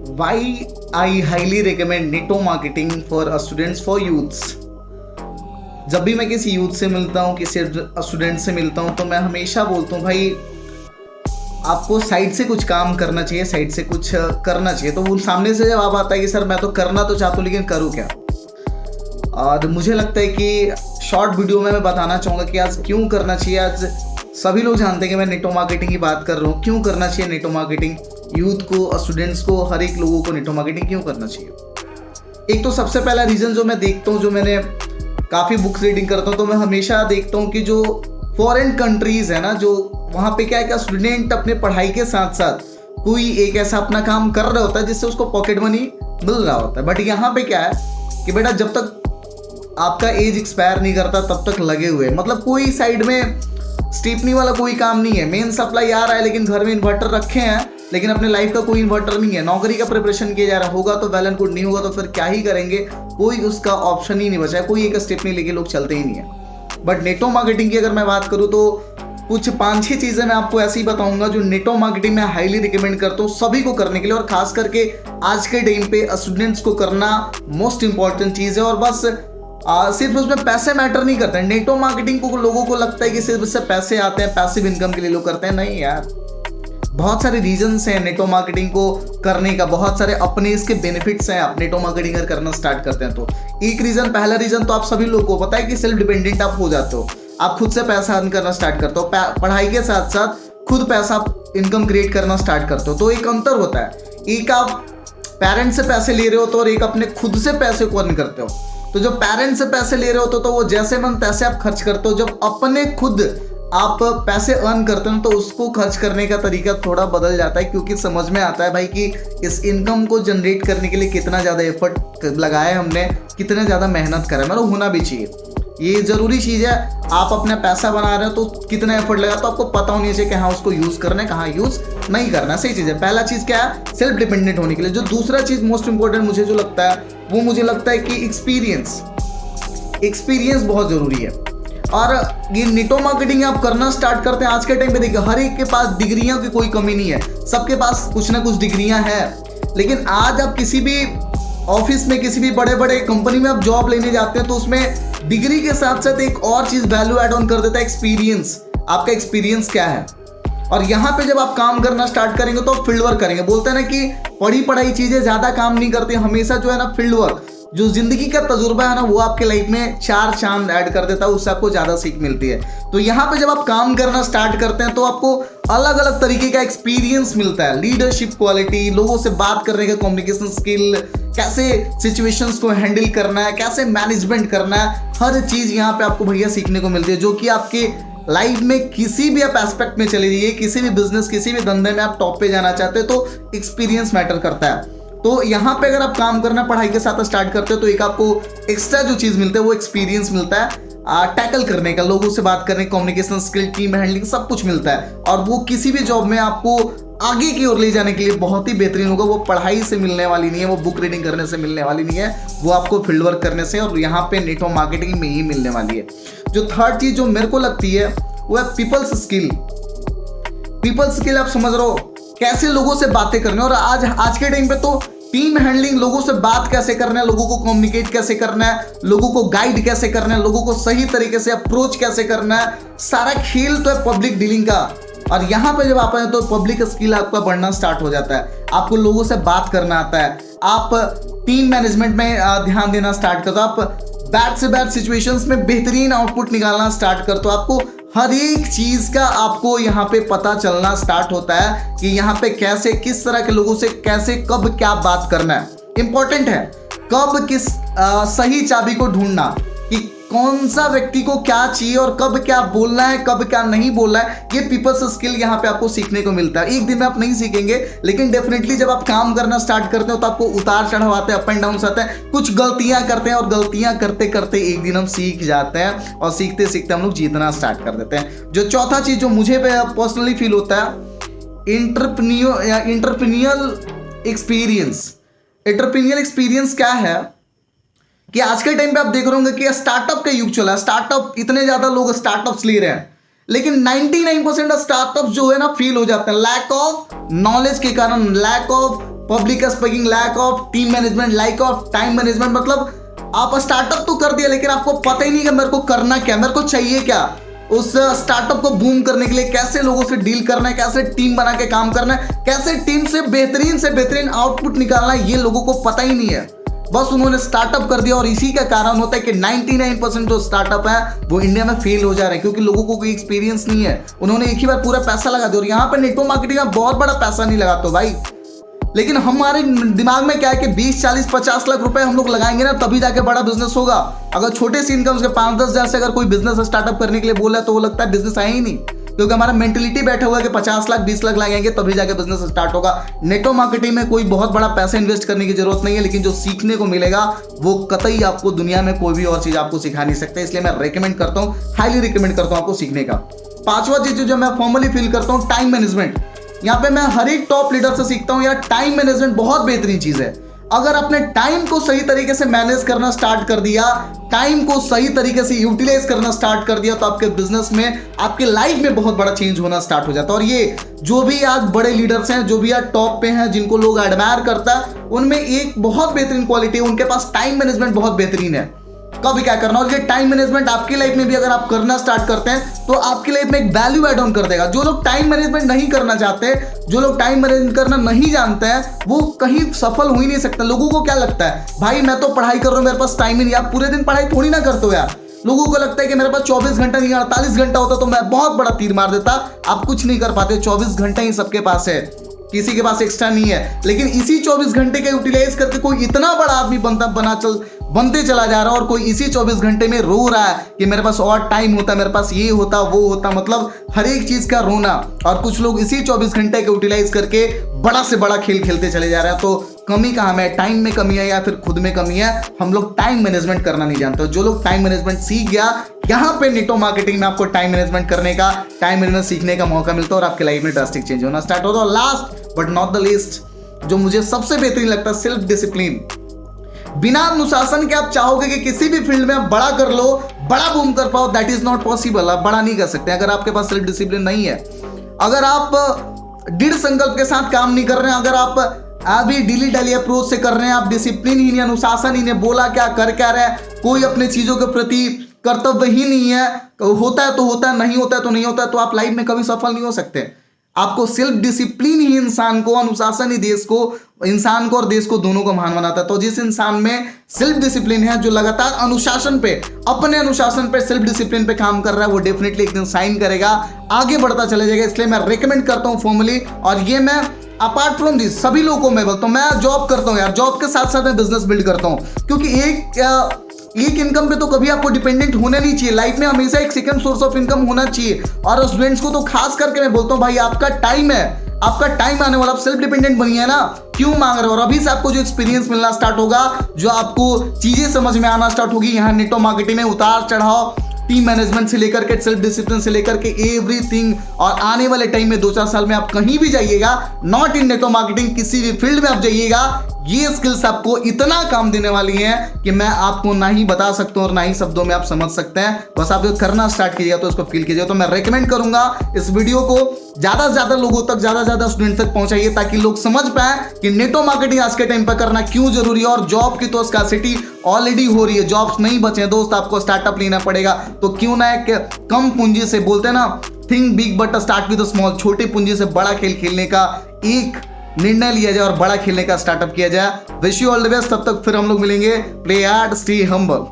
Why I highly recommend Netto marketing for students for youths. जब भी मैं किसी यूथ से मिलता हूँ, किसी स्टूडेंट से मिलता हूँ, तो मैं हमेशा बोलता हूँ भाई आपको साइड से कुछ काम करना चाहिए, साइड से कुछ करना चाहिए। तो वो सामने से जवाब आता है कि सर मैं तो करना तो चाहता हूँ लेकिन करूँ क्या। और मुझे लगता है कि शॉर्ट वीडियो में मैं बताना चाहूँगा कि आज क्यों करना चाहिए। आज सभी लोग जानते हैं कि मैं नेटो मार्केटिंग की बात कर रहा हूँ। क्यों करना चाहिए नेटो मार्केटिंग, यूथ को, स्टूडेंट्स को, हर एक लोगों को नेटो मार्केटिंग क्यों करना चाहिए। एक तो सबसे पहला रीज़न जो मैं देखता हूँ, जो मैंने काफ़ी बुक्स रीडिंग करता हूँ, तो मैं हमेशा देखता हूँ कि जो फॉरेन कंट्रीज़ है ना, जो वहाँ पे क्या है कि स्टूडेंट अपने पढ़ाई के साथ साथ कोई एक ऐसा अपना काम कर रहा होता है जिससे उसको पॉकेट मनी मिल रहा होता है। बट यहाँ पे क्या है कि बेटा जब तक आपका एज एक्सपायर नहीं करता तब तक लगे हुए, मतलब कोई साइड में स्टीपनी वाला कोई काम नहीं है। मेन सप्लाई आ रहा है लेकिन घर में इन्वर्टर रखे हैं, लेकिन अपने लाइफ का कोई इन्वर्टर नहीं है। नौकरी का प्रिपरेशन किया जा रहा होगा तो वेल एंड गुड, नहीं होगा तो फिर क्या ही करेंगे, कोई उसका ऑप्शन ही नहीं बचा है, कोई एक स्टेप नहीं लेके लोग चलते ही नहीं है। बट नेटो मार्केटिंग की अगर मैं बात करूँ तो कुछ 5-6 चीज़ें मैं आपको ऐसे ही बताऊंगा जो नेटो मार्केटिंग में हाईली रिकमेंड करता हूँ सभी को करने के लिए, और खास करके आज के टाइम पे स्टूडेंट्स को करना मोस्ट इंपॉर्टेंट चीज़ है। और बस सिर्फ उसमें पैसे मैटर नहीं करते हैं। नेटो मार्केटिंग को लोगों को लगता है कि सिर्फ इससे पैसे आते हैं, पैसिव इनकम के लिए लोग करते हैं। नहीं यार, बहुत सारे रीजंस हैं नेटो मार्केटिंग को करने का, बहुत सारे अपने इसके बेनिफिट्स हैं आप नेटो मार्केटिंग अगर करना स्टार्ट करते हैं तो। एक रीजन, पहला रीजन तो आप सभी लोगों को पता है कि सेल्फ डिपेंडेंट आप हो जाते हो, आप खुद से पैसा अर्न करना स्टार्ट करते हो, पढ़ाई के साथ साथ खुद पैसा इनकम क्रिएट करना स्टार्ट करते हो। तो एक अंतर होता है, एक आप पेरेंट्स से पैसे ले रहे हो तो, और एक अपने खुद से पैसे को अर्न करते हो। तो जब पेरेंट्स से पैसे ले रहे हो तो वो जैसे मन तैसे आप खर्च करते हो। जब अपने खुद आप पैसे अर्न करते हो तो उसको खर्च करने का तरीका थोड़ा बदल जाता है, क्योंकि समझ में आता है भाई कि इस इनकम को जनरेट करने के लिए कितना ज़्यादा एफर्ट लगाया है हमने, कितना ज़्यादा मेहनत करा है। मतलब होना भी चाहिए, ये ज़रूरी चीज़ है। आप अपना पैसा बना रहे हो तो कितना एफर्ट लगा तो आपको पता होनी चाहिए कि हाँ उसको यूज़ करना है, कहाँ यूज़ नहीं करना। सही चीज़ है। पहला चीज़ क्या है, सेल्फ डिपेंडेंट होने के लिए। जो दूसरा चीज़ मोस्ट इंपॉर्टेंट मुझे जो लगता है वो मुझे लगता है कि एक्सपीरियंस बहुत ज़रूरी है। और ये नेटो मार्केटिंग आप करना स्टार्ट करते हैं आज के टाइम पे, देखिए हर एक के पास डिग्रियों की कोई कमी नहीं है, सबके पास कुछ ना कुछ डिग्रियां हैं। लेकिन आज आप किसी भी ऑफिस में, किसी भी बड़े बड़े कंपनी में आप जॉब लेने जाते हैं तो उसमें डिग्री के साथ साथ एक और चीज़ वैल्यू एड ऑन कर देता है, एक्सपीरियंस। आपका एक्सपीरियंस क्या है। और यहाँ पे जब आप काम करना स्टार्ट करेंगे तो फील्ड वर्क करेंगे। बोलते हैं ना कि पढ़ी चीज़ें ज़्यादा काम नहीं करती, हमेशा जो है ना फील्ड वर्क, जो जिंदगी का तजुर्बा है ना, वो आपके लाइफ में 4 चांद ऐड कर देता है, उससे आपको ज़्यादा सीख मिलती है। तो यहाँ पे जब आप काम करना स्टार्ट करते हैं तो आपको अलग अलग तरीके का एक्सपीरियंस मिलता है, लीडरशिप क्वालिटी, लोगों से बात करने का कम्युनिकेशन स्किल, कैसे सिचुएशंस को हैंडल करना है, कैसे मैनेजमेंट करना है, हर चीज़ यहाँ पे आपको भैया सीखने को मिलती है, जो कि आपके लाइफ में किसी भी आप एस्पेक्ट में चले जाइए, किसी भी बिजनेस, किसी भी धंधे में आप टॉप पे जाना चाहते हो तो एक्सपीरियंस मैटर करता है। तो यहाँ पे अगर आप काम करना पढ़ाई के साथ स्टार्ट करते हो तो एक आपको एक्स्ट्रा जो चीज़ मिलता है वो एक्सपीरियंस मिलता है, टैकल करने का, लोगों से बात करने, कम्युनिकेशन स्किल, टीम हैंडलिंग, सब कुछ मिलता है। और वो किसी भी जॉब में आपको आगे की ओर ले जाने के लिए बहुत ही बेहतरीन होगा। वो पढ़ाई से मिलने वाली नहीं है, वो बुक रीडिंग करने से मिलने वाली नहीं है, वो आपको फील्ड वर्क करने से और यहाँ पे नेटो मार्केटिंग में ही मिलने वाली है। जो थर्ड चीज़ जो मेरे को लगती है वो है पीपल्स स्किल। पीपल्स स्किल आप समझ रहे हो, कैसे लोगों से बातें करने। और आज के टाइम पे तो टीम हैंडलिंग, लोगों से बात कैसे करना है, लोगों को कम्युनिकेट कैसे करना है, लोगों को गाइड कैसे करना है, लोगों को सही तरीके से अप्रोच कैसे करना है, सारा खेल तो है पब्लिक डीलिंग का। और यहाँ पे जब आप आए तो पब्लिक स्किल आपका बढ़ना स्टार्ट हो जाता है, आपको लोगों से बात करना आता है, आप टीम मैनेजमेंट में ध्यान देना स्टार्ट करते हो, आप बैड से बैड सिचुएशंस में बेहतरीन आउटपुट निकालना स्टार्ट करते हो, आपको हर एक चीज़ का आपको यहाँ पे पता चलना स्टार्ट होता है कि यहाँ पे कैसे, किस तरह के लोगों से कैसे, कब क्या बात करना है। इंपॉर्टेंट है कब किस सही चाबी को ढूंढना, कि कौन सा व्यक्ति को क्या चाहिए और कब क्या बोलना है, कब क्या नहीं बोलना है। ये पीपल्स स्किल यहाँ पे आपको सीखने को मिलता है। एक दिन में आप नहीं सीखेंगे, लेकिन डेफिनेटली जब आप काम करना स्टार्ट करते हो तो आपको उतार चढ़ाव आते हैं, अप एंड डाउन आते हैं, कुछ गलतियां करते हैं और गलतियां करते करते एक दिन हम सीख जाते हैं और सीखते सीखते हम लोग जीतना स्टार्ट कर देते हैं। जो चौथा चीज जो मुझे पर्सनली फील होता है, एंटरप्रेन्योरियल एक्सपीरियंस। एंटरप्रेन्योरियल एक्सपीरियंस क्या है कि आज के टाइम पे आप देख रहे होंगे कि स्टार्टअप का युग चला है, स्टार्टअप, इतने ज़्यादा लोग स्टार्टअप्स ले रहे हैं, लेकिन 99% स्टार्टअप जो है ना फेल हो जाते हैं, लैक ऑफ नॉलेज के कारण, lack of public speaking, lack of team management, lack of time management. मतलब आप स्टार्टअप तो कर दिया लेकिन आपको पता ही नहीं कि मेरे को करना क्या, मेरे को चाहिए क्या। उस स्टार्टअप को बूम करने के लिए कैसे लोगों से डील करना है, कैसे टीम बना के काम करना है, कैसे टीम से बेहतरीन आउटपुट निकालना है, ये लोगों को पता ही नहीं है। बस उन्होंने स्टार्टअप कर दिया और इसी का कारण होता है कि 99% जो स्टार्टअप है वो इंडिया में फेल हो जा रहे हैं, क्योंकि लोगों को कोई एक्सपीरियंस नहीं है। उन्होंने एक ही बार पूरा पैसा लगा दिया और यहाँ पर नेटवर्क मार्केटिंग में बहुत बड़ा पैसा नहीं लगाते भाई। लेकिन हमारे दिमाग में क्या है कि 20, 40, 50 लाख रुपए हम लोग लगाएंगे ना तभी जाके बड़ा बिजनेस होगा। अगर छोटे से इनकम से 5-10 हज़ार से अगर कोई बिजनेस स्टार्टअप करने के लिए बोला तो वो लगता है बिजनेस है ही नहीं, क्योंकि हमारा मेंटेलिटी बैठा हुआ है कि 50 लाख 20 लाख लगाएंगे तभी जाके बिजनेस स्टार्ट होगा। नेटवर्क मार्केटिंग में कोई बहुत बड़ा पैसा इन्वेस्ट करने की जरूरत नहीं है, लेकिन जो सीखने को मिलेगा वो कतई आपको दुनिया में कोई भी और चीज आपको सिखा नहीं सकता। इसलिए मैं रेकमेंड करता हूँ, हाईली रिकमेंड करता हूँ आपको सीखने का। 5वां चीज जो मैं फॉर्मली फील करता हूँ, टाइम मैनेजमेंट। यहाँ पे मैं हर एक टॉप लीडर से सीखता हूँ यार, टाइम मैनेजमेंट बहुत बेहतरीन चीज है। अगर आपने टाइम को सही तरीके से मैनेज करना स्टार्ट कर दिया, टाइम को सही तरीके से यूटिलाइज करना स्टार्ट कर दिया, तो आपके बिजनेस में, आपके लाइफ में बहुत बड़ा चेंज होना स्टार्ट हो जाता है। और ये जो भी आज बड़े लीडर्स हैं, जो भी आज टॉप पे हैं, जिनको लोग एडमायर करता है, उनमें एक बहुत बेहतरीन क्वालिटी है, उनके पास टाइम मैनेजमेंट बहुत बेहतरीन है। कभी क्या करना, और ये टाइम मैनेजमेंट आपकी लाइफ में भी अगर आप करना स्टार्ट करते हैं तो आपकी लाइफ में एक वैल्यू एड ऑन कर देगा। जो लोग टाइम मैनेजमेंट नहीं करना चाहते, जो लोग टाइम मैनेजमेंट करना नहीं जानते हैं, वो कहीं सफल हो ही नहीं सकते। लोगों को क्या लगता है, भाई मैं तो पढ़ाई कर रहा हूं, मेरे पास टाइम ही नहीं। आप पूरे दिन पढ़ाई थोड़ी ना करते हो यार। लोगों को लगता है कि मेरे पास 24 घंटा नहीं, 48 घंटा होता तो मैं बहुत बड़ा तीर मार देता। आप कुछ नहीं कर पाते, 24 घंटा ही सबके पास है, किसी के पास एक्स्ट्रा नहीं है। लेकिन इसी 24 घंटे का यूटिलाइज करके कोई इतना बड़ा आदमी बनते चला जा रहा है, और कोई इसी 24 घंटे में रो रहा है कि मेरे पास और टाइम होता, मेरे पास ये होता वो होता, मतलब हर एक चीज का रोना। और कुछ लोग इसी 24 घंटे का यूटिलाइज करके बड़ा से बड़ा खेल खेलते चले जा रहे हैं। तो कमी कहाँ में, टाइम में कमी है या फिर खुद में कमी है? हम लोग टाइम मैनेजमेंट करना नहीं जानते। जो लोग टाइम मैनेजमेंट सीख गया, यहाँ पे नेटवर्क मार्केटिंग में आपको टाइम मैनेजमेंट करने का, टाइम मैनेजमेंट सीखने का मौका मिलता है और आपके लाइफ में ड्रास्टिक चेंज होना स्टार्ट होता है। और last but not the least, जो मुझे सबसे बेहतरीन लगता है, सेल्फ डिसिप्लिन। बिना अनुशासन के आप चाहोगे कि किसी भी फील्ड में आप बड़ा कर लो, बड़ा बूम कर पाओ, दैट इज नॉट पॉसिबल। आप बड़ा नहीं कर सकते अगर आपके पास सेल्फ डिसिप्लिन नहीं है। अगर आप दृढ़ संकल्प के साथ काम नहीं कर रहे हैं, अगर आप अभी डिली डली अप्रोच से कर रहे हैं, आप डिसिप्लिन ही नहीं, अनुशासन ही नहीं, बोला क्या कर क्या रहे, कोई अपने चीजों के प्रति कर्तव्य ही नहीं है, होता है तो होता है, नहीं होता है तो नहीं होता है, तो आप लाइफ में कभी सफल नहीं हो सकते। आपको सेल्फ डिसिप्लिन ही इंसान को, अनुशासन ही देश को, इंसान को और देश को दोनों को महान बनाता है। तो जिस इंसान में सेल्फ डिसिप्लिन है, जो लगातार अनुशासन पे, अपने अनुशासन पे, सेल्फ डिसिप्लिन पे काम कर रहा है, वो डेफिनेटली एक दिन साइन करेगा, आगे बढ़ता चला जाएगा। इसलिए मैं रेकमेंड करता हूँ फॉर्मली, और ये मैं अपार्ट फ्रॉम दिस सभी लोगों को मैं बोलता हूँ। मैं जॉब करता हूँ यार, जॉब के साथ साथ मैं बिजनेस बिल्ड करता हूँ, क्योंकि एक इनकम पे तो कभी आपको डिपेंडेंट होना नहीं चाहिए। लाइफ में हमेशा एक सेकंड सोर्स ऑफ इनकम होना चाहिए। और स्टूडेंट्स को तो खास करके मैं बोलता हूँ, भाई आपका टाइम है, आपका टाइम आने वाला, आप सेल्फ डिपेंडेंट बनिए ना, क्यों मांग रहे हो? और अभी से आपको जो एक्सपीरियंस मिलना स्टार्ट होगा, जो आपको चीजें समझ में आना स्टार्ट होगी, यहाँ नेटवर्क मार्केटिंग में उतार चढ़ाव, टीम मैनेजमेंट से लेकर के सेल्फ डिसिप्लिन से लेकर के एवरीथिंग। और आने वाले टाइम में 2-4 साल में आप कहीं भी जाइएगा, नॉट इन नेटवर्क मार्केटिंग, किसी भी फील्ड में आप जाइएगा, ये स्किल्स आपको इतना काम देने वाली हैं कि मैं आपको ना ही बता सकता हूँ और ना ही शब्दों में आप समझ सकते हैं। बस आप करना स्टार्ट कीजिएगा तो इसको फील कीजिएगा। तो मैं रेकमेंड करूंगा इस वीडियो को ज्यादा से ज्यादा लोगों तक, ज्यादा से ज्यादा स्टूडेंट तक पहुंचाइए, ताकि लोग समझ पाए कि नेटवर्क मार्केटिंग आज के टाइम पर करना क्यों जरूरी है। और जॉब की तो स्कार्सिटी ऑलरेडी हो रही है, जॉब्स नहीं बचे हैं दोस्त, आपको स्टार्टअप लेना पड़ेगा। तो क्यों ना एक कम पूंजी से, बोलते हैं ना, think big but start with small, छोटी पूंजी से बड़ा खेल खेलने का एक निर्णय लिया जाए और बड़ा खेलने का स्टार्टअप किया जाए। Wish you all the best. तब तक फिर हम लोग मिलेंगे। Play hard, stay humble.